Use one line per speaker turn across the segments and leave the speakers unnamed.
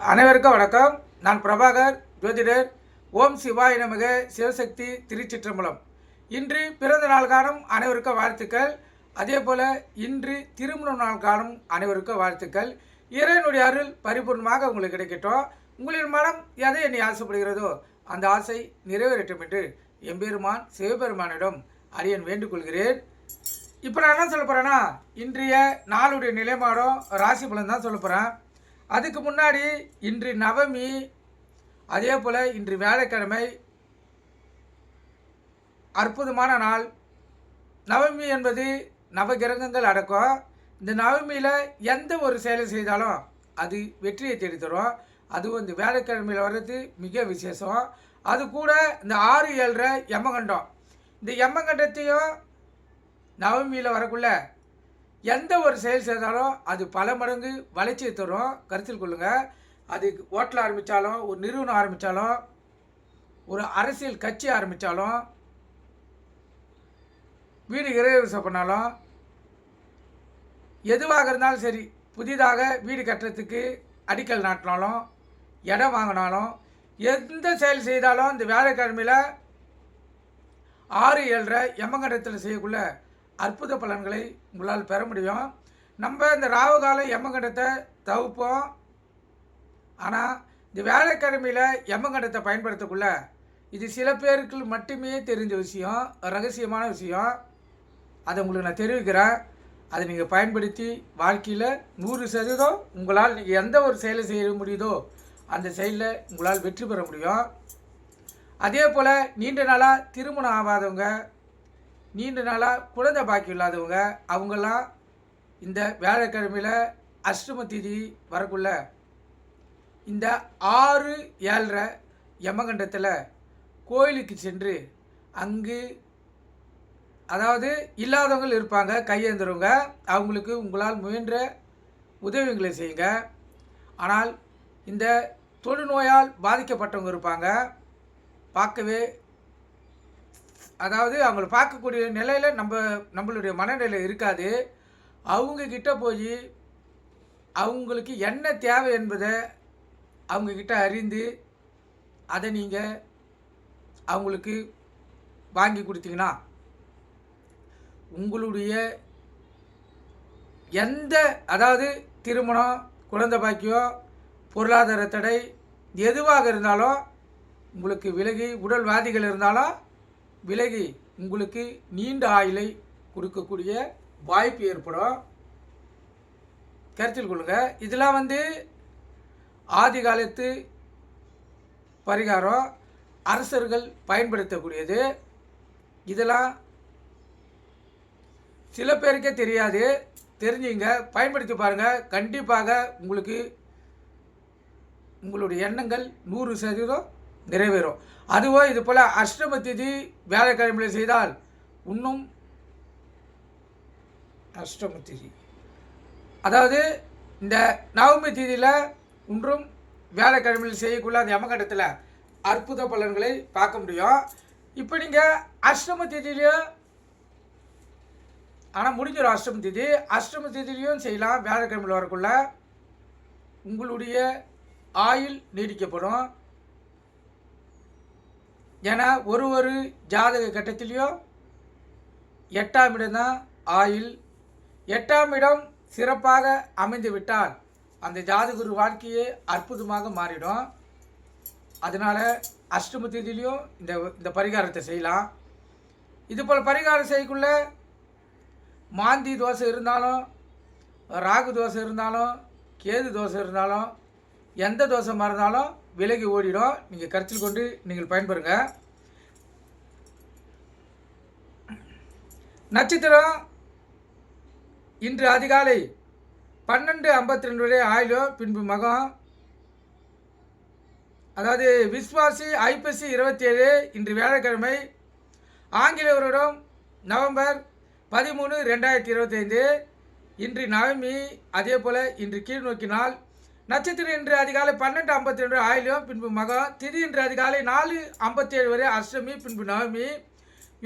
அனைவருக்கும் வணக்கம். நான் பிரபாகர் ஜோதிடர். ஓம் சிவாய நமக. சிவசக்தி திருச்சிற்றம்பலம். இன்று பிறந்த நாள் காணும் அனைவருக்கும் வாழ்த்துக்கள். அதே போல் இன்று திருமண நாள் காணும் அனைவருக்கும் வாழ்த்துக்கள். இறைவனுடைய அருள் பரிபூர்ணமாக உங்களுக்கு கிடைக்கட்டும். உங்களின் மனம் எதை என்னை ஆசைப்படுகிறதோ அந்த ஆசை நிறைவேறட்டும் என்று எம்பெருமான் சிவபெருமானிடம் அடியன் வேண்டுகொள்கிறேன். இப்போ நான் என்ன சொல்ல போகிறேன்னா, இன்றைய நாளுடைய நிலைமாடம் ராசி பலன் தான் சொல்ல போகிறேன். அதுக்கு முன்னாடி இன்று நவமி, அதே போல் இன்று வியாழக்கிழமை, அற்புதமான நாள். நவமி என்பது நவகிரகங்கள் அடக்கம். இந்த நவமியில் எந்த ஒரு செயலை செய்தாலும் அது வெற்றியை தேடித்தரும். அதுவும் இந்த வியாழக்கிழமையில் வர்றது மிக விசேஷம். அது கூட இந்த 6, 7 யமகண்டம், இந்த யமகண்டத்தையும் நவமியில் வரக்குள்ள எந்த ஒரு செயல் செய்தாலும் அது பல மடங்கு வளர்ச்சியை தரும். கருத்தில் கொள்ளுங்கள். அது ஹோட்டல் ஆரம்பித்தாலும், ஒரு நிறுவனம் ஆரம்பித்தாலும், ஒரு அரசியல் கட்சி ஆரம்பித்தாலும், வீடு இறைவசம் பண்ணாலும், எதுவாக இருந்தாலும் சரி, புதிதாக வீடு கட்டுறதுக்கு அடிக்கல் நாட்டினாலும், இடம் வாங்கினாலும், எந்த செயல் செய்தாலும் இந்த வியாழக்கிழமையில் 6, 7 யமகண்டத்தில் செய்யக்குள்ள அற்புத பலன்களை உங்களால் பெற முடியும். நம்ம இந்த ராவுகாலம் யமகண்டத்தை தவிர்ப்போம். ஆனால் இந்த வியாழக்கிழமையில் யமகண்டத்தை பயன்படுத்தக்குள்ள இது சில பேருக்கு மட்டுமே தெரிஞ்ச விஷயம், ரகசியமான விஷயம். அதை உங்களுக்கு நான் தெரிவிக்கிறேன். அதை நீங்கள் பயன்படுத்தி வாழ்க்கையில் 100% உங்களால் நீங்கள் எந்த ஒரு செயலை செய்ய முடியுதோ அந்த செயலில் உங்களால் வெற்றி பெற முடியும். அதே போல் நீண்ட நாளாக திருமணம் ஆகாதவங்க, நீண்ட நாளாக குழந்தை பாக்கி இல்லாதவங்க, அவங்கெல்லாம் இந்த வியாழக்கிழமையில் அஷ்டம திதி வரக்குள்ள இந்த 6, 7 யமகண்டத்தில் கோயிலுக்கு சென்று அங்கு, அதாவது இல்லாதவங்க இருப்பாங்க, கையேந்துறவங்க, அவங்களுக்கு உங்களால் முயன்ற உதவிகளை செய்யுங்க. ஆனால் இந்த தொழுநோயால் பாதிக்கப்பட்டவங்க இருப்பாங்க, பார்க்கவே, அதாவது அவங்கள பார்க்கக்கூடிய நிலையில் நம்மளுடைய மனநிலை இருக்காது. அவங்கக்கிட்ட போய் அவங்களுக்கு என்ன தேவை என்பதை அவங்கக்கிட்ட அறிந்து அதை நீங்கள் அவங்களுக்கு வாங்கி கொடுத்தீங்கன்னா உங்களுடைய எந்த, அதாவது திருமணம், குழந்தை பாக்கியம், பொருளாதார தடை எதுவாக இருந்தாலும் உங்களுக்கு விலகி, உடல் வியாதிகள் இருந்தாலும் விலகி உங்களுக்கு நீண்ட ஆயுளை கொடுக்கக்கூடிய வாய்ப்பு ஏற்படும். கருத்தில் கொள்ளுங்கள். இதெல்லாம் ஆதி காலத்து பரிகாரம், அரசர்கள் பயன்படுத்தக்கூடியது. இதெல்லாம் சில பேருக்கே தெரியாது. தெரிஞ்சுங்க, பயன்படுத்தி பாருங்கள். கண்டிப்பாக உங்களுக்கு உங்களுடைய எண்ணங்கள் 100% நிறைவேறும். அதுவோ இது போல் அஷ்டம திதி வியாழக்கிழமையில் செய்தால் இன்னும், அஷ்டம திதி அதாவது இந்த நவமி திதியில் இன்றும் வியாழக்கிழமையில் செய்யக்குள்ள அந்த யமகண்டத்தில் அற்புத பலன்களை பார்க்க முடியும். இப்போ நீங்கள் அஷ்டம திதியிலையும், ஆனால் முடிஞ்சிடும் அஷ்டம திதி, அஷ்டம திதியிலையும் செய்யலாம். வியாழக்கிழமையில் வரக்குள்ள உங்களுடைய ஆயுள் நீடிக்கப்படும். ஏன்னா ஒரு ஜாதக கட்டத்திலையும் 8ஆம் இடம் தான் ஆயுள். 8ஆம் இடம் சிறப்பாக அமைந்து விட்டால் அந்த ஜாதகர் வாழ்க்கையே அற்புதமாக மாறிடும். அதனால் அஷ்டம தேதியிலையும் இந்த பரிகாரத்தை செய்யலாம். இது போல் பரிகாரம் செய்யக்குள்ள மாந்தி தோசை இருந்தாலும், ராகு தோசை இருந்தாலும், கேது தோசை இருந்தாலும், எந்த தோசமாக இருந்தாலும் விலகி ஓடிடும். நீங்கள் கருத்தில் கொண்டு நீங்கள் பயன்பெறுங்க. நட்சத்திரம் இன்று அதிகாலை 12:52 வரை ஆயிலும், பின்பு மகம், அதாவது விஸ்வாசி ஐப்பசி 27 இன்று வியாழக்கிழமை, ஆங்கில வருடம் நவம்பர் 13, 2025 இன்று நவமி. அதே போல் இன்று கீழ்நோக்கி நாள். நட்சத்திரம் இன்று அதிகாலை 12:52 ஆயிலும், பின்பு மகம். திதி இன்று அதிகாலை 4:57 வரை அஷ்டமி, பின்பு நவமி.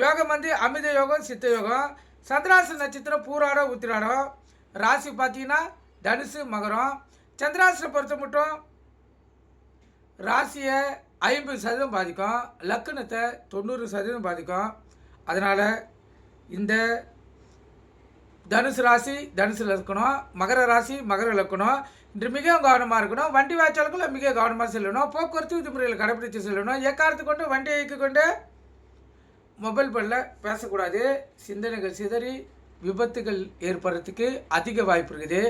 யோகம் அமிர்த யோகம், சித்த யோகம். சந்திராச நட்சத்திரம் பூராடம், உத்திராடம். ராசி பார்த்தீங்கன்னா தனுசு, மகரம். சந்திராசனை பொறுத்த மட்டும் ராசியை 50% பாதிக்கும், லக்னத்தை 90% பாதிக்கும். அதனால் இந்த தனுசு ராசி தனுசு லக்கணம், மகர ராசி மகர லக்கணம் இன்று மிக கவனமாக இருக்கணும். வண்டி வாய்ச்சாலுக்குள்ள மிக கவனமாக செல்லணும். போக்குவரத்து விதிமுறைகளை கடைபிடித்து செல்லணும். எக்காரத்து கொண்டு வண்டியை இயக்கி கொண்டு மொபைல் ஃபோனில் பேசக்கூடாது. சிந்தனைகள் சிதறி விபத்துகள் ஏற்படுறதுக்கு அதிக வாய்ப்பு இருக்குது.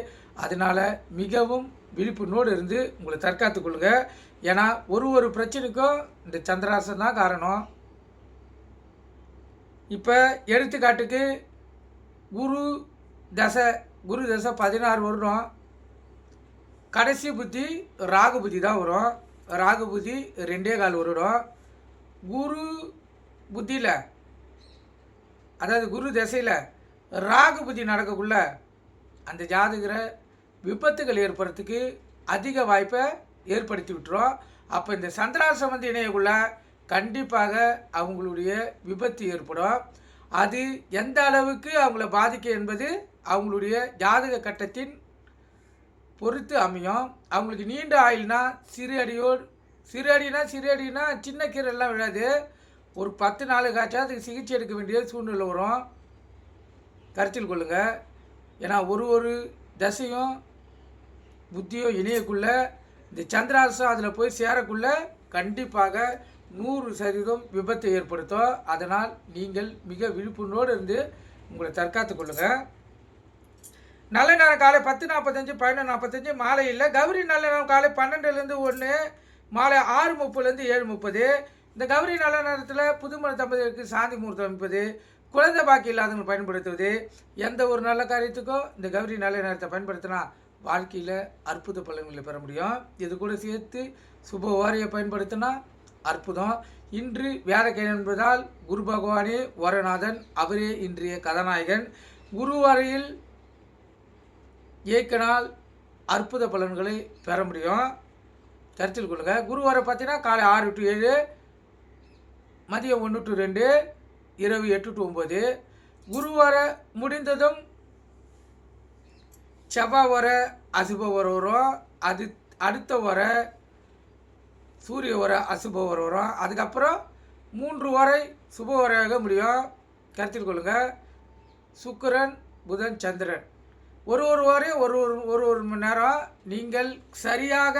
அதனால் மிகவும் விழிப்புணோடு இருந்து உங்களை தற்காத்து கொள்ளுங்க. ஏன்னா ஒரு பிரச்சனைக்கும் இந்த சந்திராசம் தான் காரணம். இப்போ எடுத்துக்காட்டுக்கு குரு தசை 16 வருடம். கடைசி புத்தி ராகு புத்தி தான் வரும். ராகு புத்தி 2.25 வருடம். குரு புத்தியில், அதாவது குரு தசையில் ராகு புத்தி நடக்கக்குள்ள அந்த ஜாதகரை விபத்துகள் ஏற்படுறதுக்கு அதிக வாய்ப்பை ஏற்படுத்தி விட்டுரும். அப்போ இந்த சந்திராசம் வந்து இணையக்குள்ள கண்டிப்பாக அவங்களுடைய விபத்து ஏற்படும். அது எந்த அளவுக்கு அவங்கள பாதிக்கும் என்பது அவங்களுடைய ஜாதக கட்டத்தின் பொறுத்து அமையும். அவங்களுக்கு நீண்ட ஆயுள்னா சிறு அடினா சின்ன கீரைலாம் விழாது. ஒரு 10 நாளுக்காச்சும் அதுக்கு சிகிச்சை எடுக்க வேண்டிய சூழ்நிலை வரும். கருத்தில் கொள்ளுங்கள். ஏன்னா ஒரு தசையும் புத்தியும் இணையக்குள்ள இந்த சந்திராசம் அதில் போய் சேரக்குள்ள கண்டிப்பாக 100% விபத்தை ஏற்படுத்தும். அதனால் நீங்கள் மிக விழிப்புணோடு இருந்து உங்களை தற்காத்து கொள்ளுங்கள். நல்ல நேரம் காலை 10:45 11:45 மாலை இல்லை. கௌரி நல்ல நேரம் காலை 12லேருந்து 1, மாலை 6:30லேருந்து 7:30. இந்த கௌரி நல்ல நேரத்தில் புதுமண தம்பதிகளுக்கு சாந்தி முகூர்த்தம் அமைப்பது, குழந்தை பாக்கி இல்லாதவங்க பயன்படுத்துவது, எந்த ஒரு நல்ல காரியத்துக்கும் இந்த கௌரி நல்ல நேரத்தை பயன்படுத்தினா வாழ்க்கையில் அற்புத பலன்களை பெற முடியும். இது கூட சேர்த்து சுப ஓரையை பயன்படுத்தினா அற்புதம். இன்று வியாழக்கிழமை என்பதால் குரு பகவானே வரநாதன், அவரே இன்றைய கதாநாயகன். குரு வரையில் இயக்கினால் அற்புத பலன்களை பெற முடியும். கருத்தில் கொள்ளுங்கள். குரு வரை பார்த்தீங்கன்னா காலை 6 to 7, மதியம் 1 to 2, இரவு 8 to 9. குரு வர முடிந்ததும் செவ்வாய் வர அசுப வர வரும். அது அடுத்த வர சூரிய வர அசுப வர வரும். அதுக்கப்புறம் 3 வரை சுப வரையாக முடியும். கருத்தில் கொள்ளுங்கள். சுக்கிரன் புதன் சந்திரன் ஒரு வரை ஒரு மணி நேரம் நீங்கள் சரியாக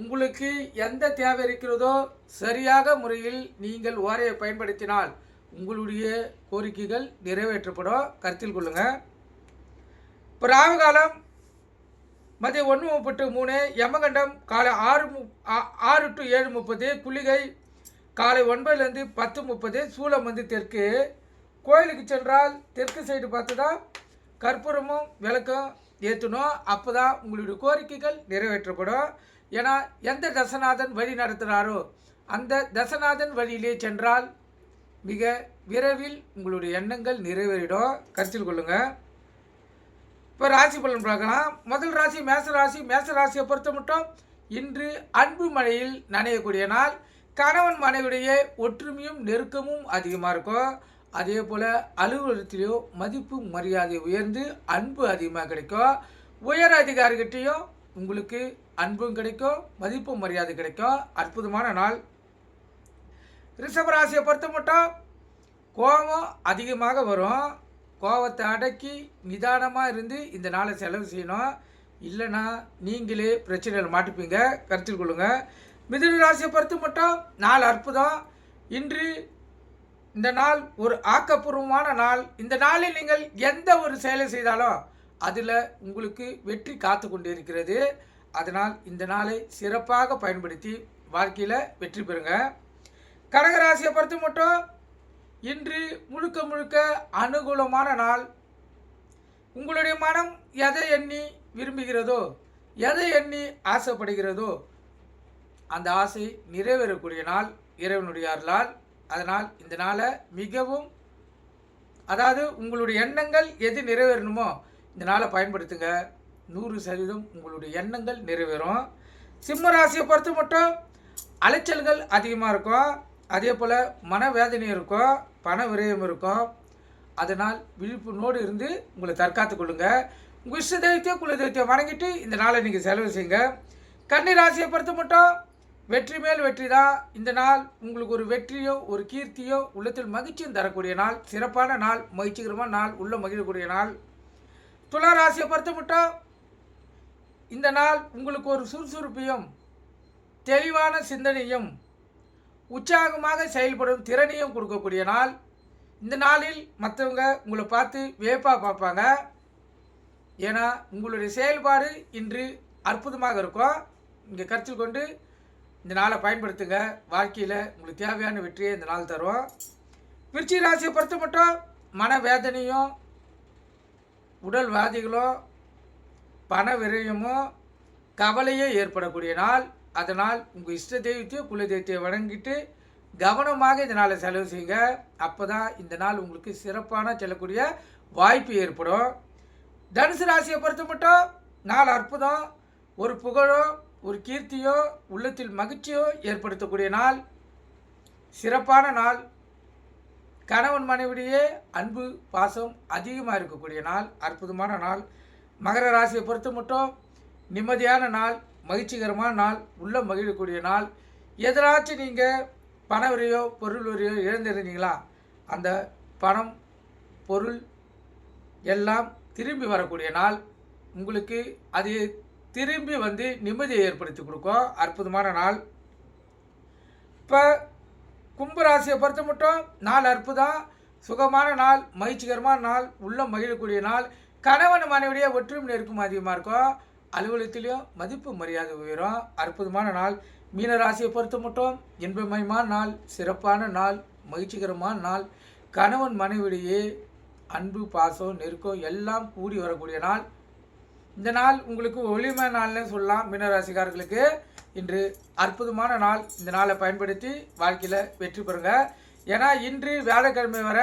உங்களுக்கு எந்த தேவை இருக்கிறதோ சரியாக முறையில் நீங்கள் ஓரையை பயன்படுத்தினால் உங்களுடைய கோரிக்கைகள் நிறைவேற்றப்படும். கருத்தில் கொள்ளுங்கள். இப்போ ராகு காலம் மதியம் 1:30 to 3, யமகண்டம் காலை 6 to 7:30, குளிகை காலை 9லேருந்து 10:30, சூலம் வந்து தெற்கு. கோயிலுக்கு சென்றால் தெற்கு சைடு பார்த்து தான் கற்பூரமும் விளக்கும் ஏற்றணும். அப்போ தான் உங்களுடைய கோரிக்கைகள் நிறைவேற்றப்படும். ஏன்னா எந்த தசநாதன் வழி நடத்துகிறாரோ அந்த தசநாதன் வழியிலே சென்றால் மிக விரைவில் உங்களுடைய எண்ணங்கள் நிறைவேறிடும். கருத்தில் கொள்ளுங்கள். இப்போ ராசி பலன் பார்க்கலாம். முதல் ராசி மேசராசி. மேசராசியை பொறுத்த மட்டும் இன்று அன்பு மழையில் நனையக்கூடிய நாள். கணவன் மனைவிடைய ஒற்றுமையும் நெருக்கமும் அதிகமாக இருக்கும். அதே போல் அலுவலகத்திலேயோ மதிப்பு மரியாதை உயர்ந்து அன்பு அதிகமாக கிடைக்கும். உயர் அதிகாரிகிட்டையும் உங்களுக்கு அன்பும் கிடைக்கும், மதிப்பும் மரியாதை கிடைக்கும். அற்புதமான நாள். ரிஷபராசியை பொறுத்த மட்டும் கோபம் அதிகமாக வரும். கோபத்தை அடக்கி நிதானமாக இருந்து இந்த நாளை செலவு செய்யணும். இல்லைன்னா நீங்களே பிரச்சனையில் மாட்டிப்பீங்க. கருத்தில் கொள்ளுங்கள். மிதுன ராசியை பொறுத்த மட்டும் நாள் அற்புதம். இன்று இந்த நாள் ஒரு ஆக்கப்பூர்வமான நாள். இந்த நாளில் நீங்கள் எந்த ஒரு செயலை செய்தாலும் அதில் உங்களுக்கு வெற்றி காத்து கொண்டு இருக்கிறது. அதனால் இந்த நாளை சிறப்பாக பயன்படுத்தி வாழ்க்கையில் வெற்றி பெறுங்க. கடகராசியை பொறுத்த மட்டும் இன்று முழுக்க அனுகூலமான நாள். உங்களுடைய மனம் எதை எண்ணி விரும்புகிறதோ, எதை எண்ணி ஆசைப்படுகிறதோ அந்த ஆசை நிறைவேறக்கூடிய நாள் இறைவனுடைய அருளால். அதனால் இந்த நாளை மிகவும், அதாவது உங்களுடைய எண்ணங்கள் எது நிறைவேறணுமோ இந்த நாளை பயன்படுத்துங்க. 100% உங்களுடைய எண்ணங்கள் நிறைவேறும். சிம்ம ராசியை பொறுத்த மட்டும் அலைச்சல்கள் அதிகமாக இருக்கும். அதே போல் மனவேதனை இருக்கும், பண விரயம் இருக்கும். அதனால் விழிப்புணோடு இருந்து உங்களை தற்காத்து கொள்ளுங்கள். உங்கள் இஷ்ட தெய்வத்தையோ குல தெய்வத்தையோ வணங்கிட்டு இந்த நாளை நீங்கள் செலவு செய்யுங்க. கன்னி ராசியை பொறுத்த மட்டும் வெற்றி மேல் வெற்றி தான். இந்த நாள் உங்களுக்கு ஒரு வெற்றியோ ஒரு கீர்த்தியோ உள்ளத்தில் மகிழ்ச்சியும் தரக்கூடிய நாள், சிறப்பான நாள், மகிழ்ச்சிகரமான நாள், உள்ள மகிழக்கூடிய நாள். துலா ராசியை பொறுத்த மட்டும் இந்த நாள் உங்களுக்கு ஒரு சுறுசுறுப்பையும் தெளிவான சிந்தனையும் உற்சாகமாக செயல்படும் திறனையும் கொடுக்கக்கூடிய நாள். இந்த நாளில் மற்றவங்க உங்களை பார்த்து வியப்பாக பார்ப்பாங்க. ஏன்னா உங்களுடைய செயல்பாடு இன்று அற்புதமாக இருக்கும். இங்கே கருத்தில் கொண்டு இந்த நாளை பயன்படுத்துங்க. வாழ்க்கையில் உங்களுக்கு தேவையான வெற்றியை இந்த நாள் தரும். விருச்சிக ராசியை பொறுத்த மட்டும் மனவேதனையும் உடல் வாதிகளும் பண விரயமும் கவலையே ஏற்படக்கூடிய நாள். அதனால் உங்கள் இஷ்ட தெய்வத்தையோ குல தெய்வத்தையோ வணங்கிட்டு கவனமாக இந்த நாளை செலவு செய்யுங்க. அப்போ தான் இந்த நாள் உங்களுக்கு சிறப்பான செல்லக்கூடிய வாய்ப்பு ஏற்படும். தனுசு ராசியை பொறுத்த மட்டும் நாள் அற்புதம். ஒரு புகழோ ஒரு கீர்த்தியோ உள்ளத்தில் மகிழ்ச்சியோ ஏற்படுத்தக்கூடிய நாள், சிறப்பான நாள். கணவன் மனைவிடையே அன்பு பாசம் அதிகமாக இருக்கக்கூடிய நாள், அற்புதமான நாள். மகர ராசியை பொறுத்த மட்டும் நிம்மதியான நாள், மகிழ்ச்சிகரமான நாள், உள்ள மகிழக்கூடிய நாள். எதனாச்சும் நீங்கள் பண வரையோ பொருள் வரையோ இழந்திருந்தீங்களா, அந்த பணம் பொருள் எல்லாம் திரும்பி வரக்கூடிய நாள். உங்களுக்கு அது திரும்பி வந்து நிம்மதியை ஏற்படுத்தி கொடுக்கும், அற்புதமான நாள். இப்போ கும்பராசியை பொறுத்த மட்டும் நாள் அற்புதம், சுகமான நாள், மகிழ்ச்சிகரமான நாள், உள்ள மகிழக்கூடிய நாள். கணவன் மனைவிடைய ஒற்றுமை நெருக்கம் அதிகமாக இருக்கும். அலுவலகத்திலையும் மதிப்பு மரியாதை உயரும், அற்புதமான நாள். மீன ராசியை பொறுத்த மட்டும் இன்பமயமான நாள், சிறப்பான நாள், மகிழ்ச்சிகரமான நாள். கணவன் மனைவிடையே அன்பு பாசம் நெருக்கம் எல்லாம் கூடி வரக்கூடிய நாள். இந்த நாள் உங்களுக்கு ஒளிமை நாள்னு சொல்லலாம். மீனராசிக்காரர்களுக்கு இன்று அற்புதமான நாள். இந்த நாளை பயன்படுத்தி வாழ்க்கையில் வெற்றி பெறுங்க. ஏன்னா இன்று வியாழக்கிழமை வர,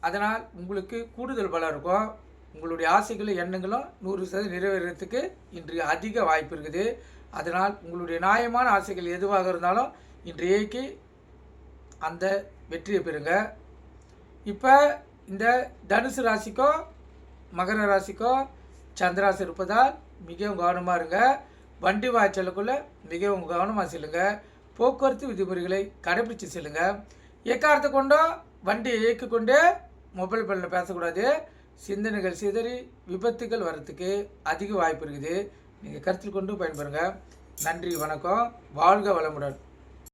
அதனால் உங்களுக்கு கூடுதல் பலம் இருக்கும். உங்களுடைய ஆசைகளும் எண்ணங்களும் 100% நிறைவேறதுக்கு இன்று அதிக வாய்ப்பு இருக்குது. அதனால் உங்களுடைய நியாயமான ஆசைகள் எதுவாக இருந்தாலும் இன்றைக்கு அந்த வெற்றியை பெறுங்க. இப்போ இந்த தனுசு ராசிக்கோ மகர ராசிக்கோ சந்திராசி இருப்பதால் மிகவும் கவனமாக இருங்க. வண்டி வாய்ச்சலுக்குள்ளே மிகவும் கவனமாக செல்லுங்க. போக்குவரத்து விதிமுறைகளை கடைபிடித்து செல்லுங்க. எக்காரத்தை கொண்டோ வண்டியை இயக்கிக்கொண்டே மொபைல் ஃபோனில் பேசக்கூடாது. சிந்தனைகள் சிதறி விபத்துகள் வர்றதுக்கு அதிக வாய்ப்பு இருக்குது. நீங்கள் கருத்தில் கொண்டு பயன்பெறுங்க. நன்றி, வணக்கம், வாழ்க வளமுடன்.